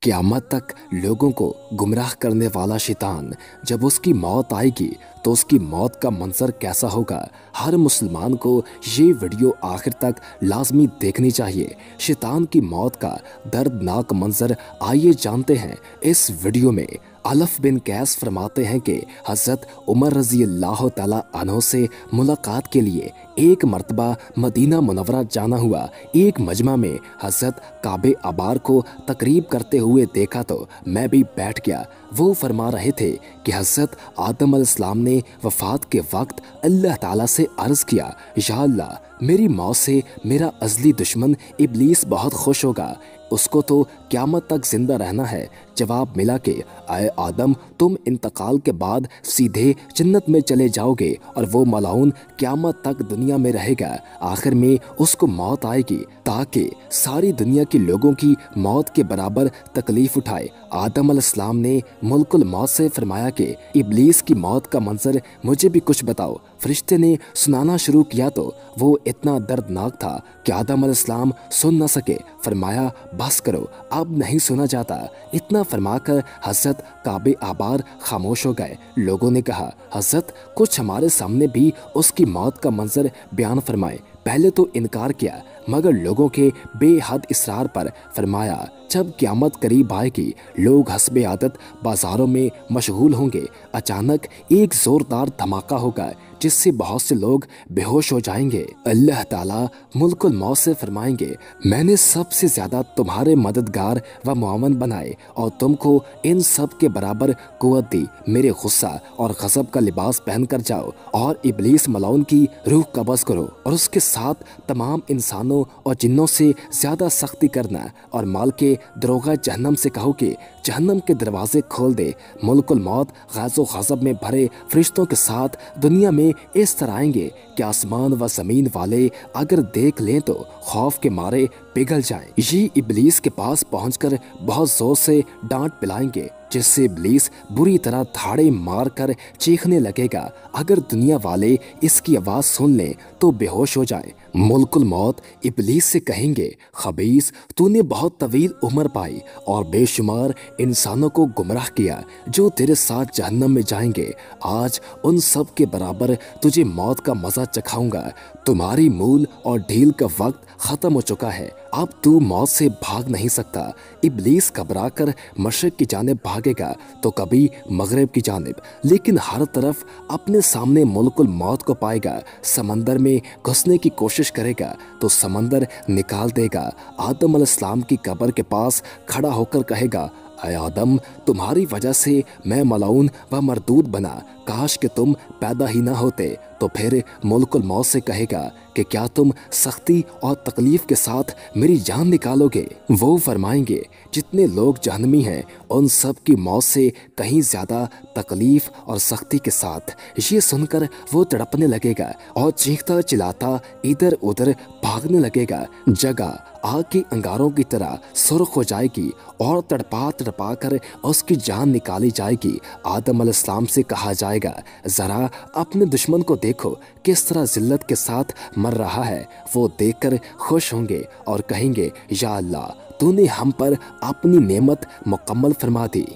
क़यामत तक लोगों को गुमराह करने वाला शैतान जब उसकी मौत आएगी तो उसकी मौत का मंजर कैसा होगा। हर मुसलमान को ये वीडियो आखिर तक लाजमी देखनी चाहिए। शैतान की मौत का दर्दनाक मंजर आइए जानते हैं इस वीडियो में। अलफ बिन कैस फरमाते हैं कि हज़रत उमर रज़ी अल्लाह तआला अन्हो से मुलाकात के लिए एक मर्तबा मदीना मुनव्वरा जाना हुआ। एक मजमा में हज़रत काबे अबार को तकरीब करते हुए देखा तो मैं भी बैठ गया। वो फरमा रहे थे कि हज़रत आदम अलैहिस्सलाम ने वफ़ात के वक्त अल्लाह ताला से अर्ज़ किया, या अल्लाह, मेरी मौत से मेरा अज़ली दुश्मन इब्लीस बहुत खुश होगा, उसको तो क़यामत तक जिंदा रहना है। जवाब मिला कि आए आदम, तुम इंतकाल के बाद सीधे जन्नत में चले जाओगे और वो मलाउन क़यामत तक दुनिया में रहेगा। आखिर में उसको मौत आएगी ताकि सारी दुनिया के लोगों की मौत के बराबर तकलीफ उठाए। आदम अलैहिस्सलाम ने मुल्कुल मौत से फरमाया कि इब्लीस की मौत का मंजर मुझे भी कुछ बताओ। फरिश्ते ने सुनाना शुरू किया तो वो इतना दर्दनाक था कि आदम अलैहिस्सलाम सुन न सके। फरमाया, बस करो, अब नहीं सुना जाता। इतना फरमाकर हज़रत काबे आबार खामोश हो गए। लोगों ने कहा, हज़रत, कुछ हमारे सामने भी उसकी मौत का मंजर बयान फरमाए। पहले तो इनकार किया, मगर लोगों के बेहद इसरार पर फरमाया, जब क़यामत करीब आएगी लोग हस्बे आदत बाज़ारों में मशगूल होंगे। अचानक एक ज़ोरदार धमाका होगा जिससे बहुत से लोग बेहोश हो जाएंगे। अल्लाह ताला मुल्कुल मौत से फरमाएंगे, मैंने सबसे ज़्यादा तुम्हारे मददगार व मुआवन बनाए और तुमको इन सब के बराबर कुव्वत दी। मेरे गुस्सा और गज़ब का लिबास पहन कर जाओ और इब्लीस मलाउन की रूह कब्ज़ करो और उसके साथ तमाम इंसानों और जिन्नों से ज़्यादा सख्ती करना और माल के दरोगा जहन्नम से कहो कि जहन्नम के दरवाजे खोल दे। मुल्कुल मौत ग़ज़ो ग़ज़ब में भरे फरिश्तों के साथ दुनिया में इस तरह आएंगे कि आसमान व ज़मीन वाले अगर देख लें तो खौफ के मारे पिघल जाएं। ये इब्लीस के पास पहुंचकर बहुत जोर से डांट पिलाएंगे जिससे इब्लीस बुरी तरह धाड़े मार कर चीखने लगेगा। अगर दुनिया वाले इसकी आवाज़ सुन लें तो बेहोश हो जाएं। मुल्कुल मौत इब्लीस से कहेंगे, खबीस, तूने बहुत तवील उम्र पाई और बेशुमार इंसानों को गुमराह किया जो तेरे साथ जहन्नम में जाएंगे। आज उन सब के बराबर तुझे मौत का मज़ा चखाऊंगा। तुम्हारी मूल और ढील का वक्त ख़त्म हो चुका है, अब तू मौत से भाग नहीं सकता। इब्लीस घबरा कर मशरिक़ की जानिब भागेगा तो कभी मगरिब की जानिब, लेकिन हर तरफ अपने सामने मुल्कुल मौत को पाएगा। समंदर में घुसने की कोशिश करेगा तो समंदर निकाल देगा। आदम अलैहिस्सलाम की कब्र के पास खड़ा होकर कहेगा, ऐ आदम, तुम्हारी वजह से मैं मलाउन व मरदूद बना, काश कि तुम पैदा ही ना होते। तो फिर मुल्कुल मौत से कहेगा कि क्या तुम सख्ती और तकलीफ के साथ मेरी जान निकालोगे। वो फरमाएंगे, जितने लोग जहन्नमी हैं उन सब की मौत से कहीं ज़्यादा तकलीफ और सख्ती के साथ। ये सुनकर वो तड़पने लगेगा और चीखता चिल्लाता इधर उधर भागने लगेगा। जगह आग के अंगारों की तरह सुर्ख हो जाएगी और तड़पा तड़पा कर उसकी जान निकाली जाएगी। आदम अलैहिस्सलाम से कहा जाएगा, ज़रा अपने दुश्मन को देखो किस तरह जिल्लत के साथ मर रहा है। वो देखकर खुश होंगे और कहेंगे, या अल्लाह, तूने हम पर अपनी नेमत मुकम्मल फरमा दी।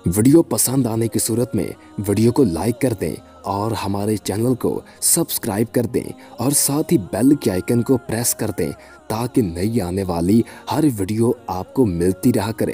वीडियो पसंद आने की सूरत में वीडियो को लाइक कर दें और हमारे चैनल को सब्सक्राइब कर दें और साथ ही बेल के आइकन को प्रेस कर दें ताकि नई आने वाली हर वीडियो आपको मिलती रहा करे।